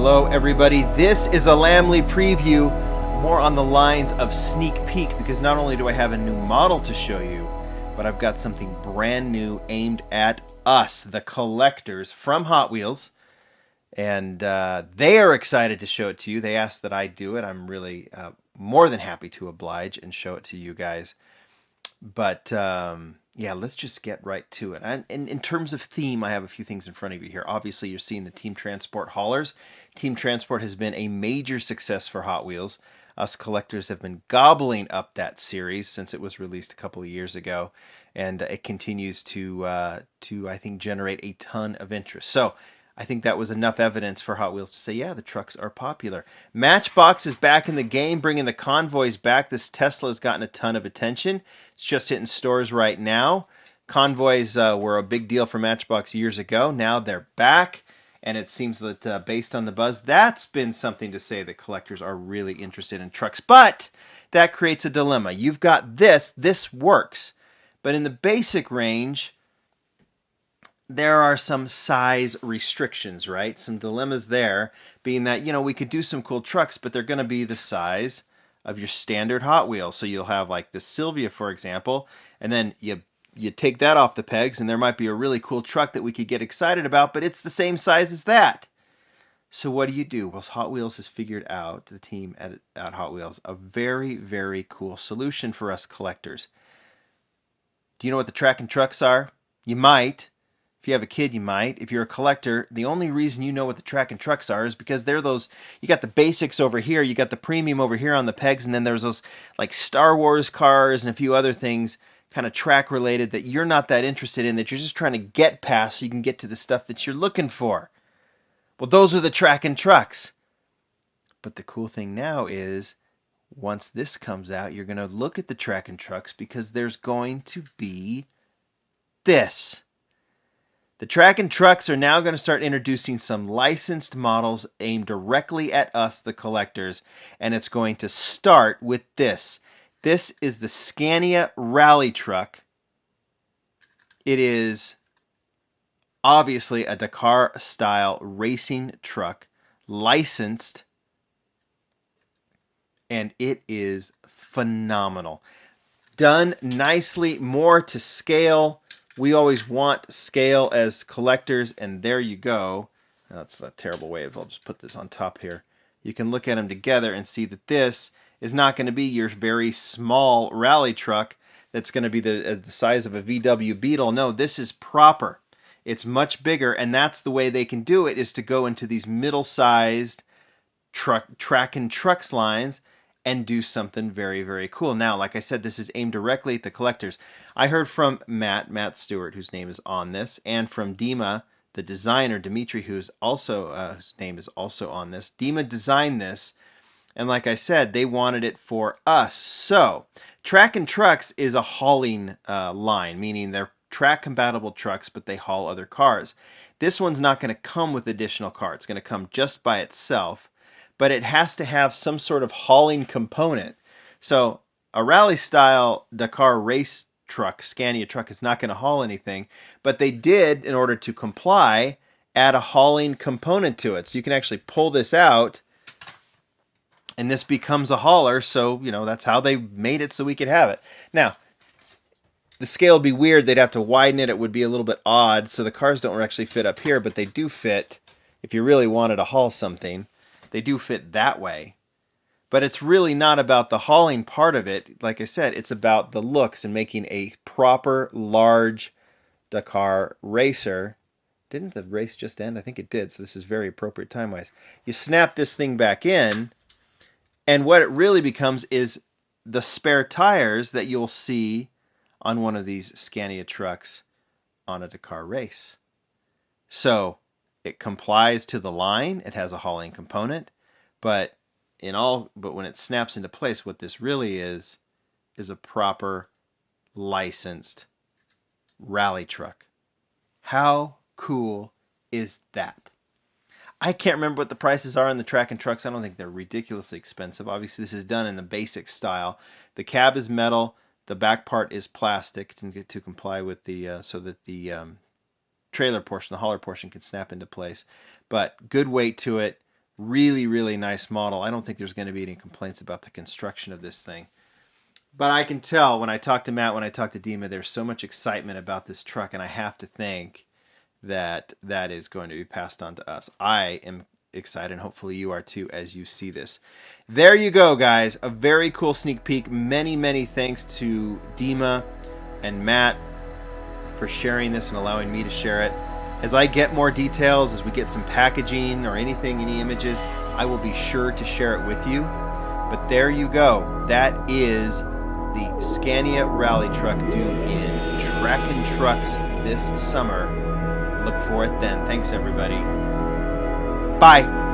Hello everybody, this is a Lamley preview, more on the lines of sneak peek, because not only do I have a new model to show you, but I've got something brand new aimed at us, the collectors from Hot Wheels, and they are excited to show it to you. They asked that I do it. I'm really more than happy to oblige and show it to you guys. But yeah, let's just get right to it. And in terms of theme, I have a few things in front of you here. Obviously, you're seeing the Team Transport haulers. Team Transport has been a major success for Hot Wheels. Us collectors have been gobbling up that series since it was released a couple of years ago, and it continues to I think generate a ton of interest. So I think that was enough evidence for Hot Wheels to say, yeah, the trucks are popular. Matchbox is back in the game, bringing the convoys back. This Tesla has gotten a ton of attention. It's just hitting stores right now. Convoys were a big deal for Matchbox years ago. Now they're back, and it seems that based on the buzz, that's been something to say that collectors are really interested in trucks. But that creates a dilemma. You've got this works, but in the basic range, there are some size restrictions, right? Some dilemmas there, being that, we could do some cool trucks, but they're going to be the size of your standard Hot Wheels. So you'll have like the Sylvia, for example, and then you take that off the pegs, and there might be a really cool truck that we could get excited about, but it's the same size as that. So what do? Well, Hot Wheels has figured out, the team at Hot Wheels, a very, very cool solution for us collectors. Do you know what the track and trucks are? You might. If you have a kid, you might. If you're a collector, the only reason you know what the track and trucks are is because they're those, you got the basics over here, you got the premium over here on the pegs, and then there's those like Star Wars cars and a few other things kind of track related that you're not that interested in, that you're just trying to get past so you can get to the stuff that you're looking for. Well, those are the track and trucks. But the cool thing now is, once this comes out, you're going to look at the track and trucks because there's going to be this. The track and trucks are now going to start introducing some licensed models aimed directly at us, the collectors, and it's going to start with this. This is the Scania Rally Truck. It is obviously a Dakar-style racing truck, licensed, and it is phenomenal. Done nicely, more to scale. We always want scale as collectors, and there you go. That's a terrible way of, I'll just put this on top here. You can look at them together and see that this is not going to be your very small rally truck that's going to be the size of a VW Beetle. No, this is proper. It's much bigger, and that's the way they can do it, is to go into these middle-sized track and trucks lines and do something very, very cool. Now, like I said, this is aimed directly at the collectors. I heard from Matt Stewart, whose name is on this, and from Dima, the designer, Dimitri, whose name is also on this. Dima designed this, and like I said, they wanted it for us. So, Track and Trucks is a hauling line, meaning they're track-compatible trucks, but they haul other cars. This one's not going to come with additional cars. It's going to come just by itself, but it has to have some sort of hauling component. So a rally-style Dakar race truck, Scania truck, is not going to haul anything, but they did, in order to comply, add a hauling component to it. So you can actually pull this out, and this becomes a hauler, so, that's how they made it so we could have it. Now, the scale would be weird. They'd have to widen it. It would be a little bit odd, so the cars don't actually fit up here, but they do fit, if you really wanted to haul something, they do fit that way. But it's really not about the hauling part of it. Like I said, it's about the looks and making a proper, large Dakar racer. Didn't the race just end? I think it did, so this is very appropriate time-wise. You snap this thing back in, and what it really becomes is the spare tires that you'll see on one of these Scania trucks on a Dakar race. So it complies to the line. It has a hauling component, but when it snaps into place, what this really is a proper licensed rally truck. How cool is that? I can't remember what the prices are on the track and trucks. I don't think they're ridiculously expensive. Obviously, this is done in the basic style. The cab is metal. The back part is plastic to comply with the so that the trailer portion, the hauler portion, can snap into place. But good weight to it. Really, really nice model. I don't think there's going to be any complaints about the construction of this thing. But I can tell when I talk to Matt, when I talk to Dima, there's so much excitement about this truck, and I have to think that that is going to be passed on to us. I am excited, and hopefully you are too as you see this. There you go, guys. A very cool sneak peek. Many, many thanks to Dima and Matt for sharing this and allowing me to share it. As I get more details, as we get some packaging or anything, any images, I will be sure to share it with you. But there you go. That is the Scania Rally Truck due in Trackin' Trucks this summer. Look for it then. Thanks, everybody. Bye.